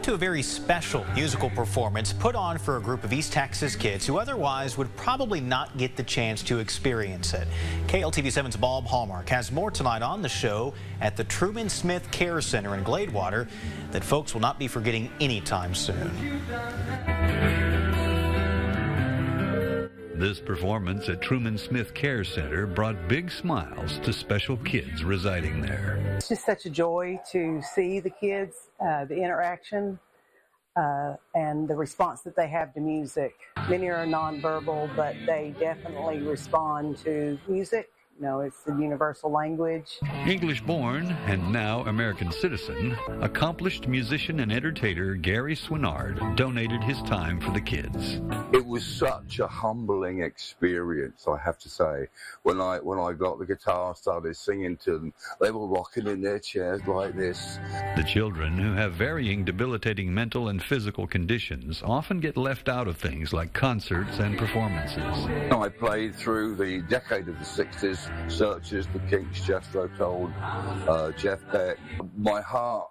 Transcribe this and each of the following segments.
to a very special musical performance put on for a group of East Texas kids who otherwise would probably not get the chance to experience it. KLTV7's Bob Hallmark has more tonight on the show at the Truman Smith Care Center in Gladewater that folks will not be forgetting anytime soon. This performance at Truman Smith Care Center brought big smiles to special kids residing there. It's just such a joy to see the kids, the interaction, and the response that they have to music. Many are nonverbal, but they definitely respond to music. You know, it's the universal language. English-born and now American citizen, accomplished musician and entertainer Gary Swinard donated his time for the kids. It was such a humbling experience, I have to say. When I got the guitar, started singing to them, they were rocking in their chairs like this. The children, who have varying debilitating mental and physical conditions, often get left out of things like concerts and performances. I played through the decade of the 60s, Searchers, the Kinks, Jethro Tull, Jeff Beck. My heart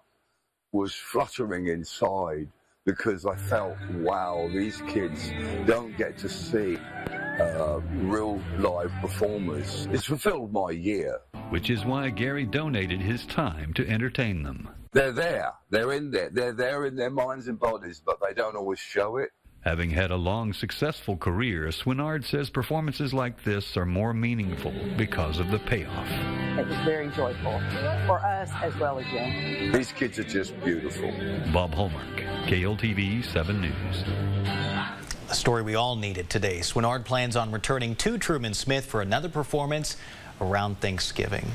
was fluttering inside because I felt, wow, these kids don't get to see real live performers. It's fulfilled my year. Which is why Gary donated his time to entertain them. They're there. They're in there. They're there in their minds and bodies, but they don't always show it. Having had a long, successful career, Swinard says performances like this are more meaningful because of the payoff. It was very joyful for us as well as them. These kids are just beautiful. Bob Hallmark, KLTV 7 News. A story we all needed today. Swinard plans on returning to Truman Smith for another performance around Thanksgiving.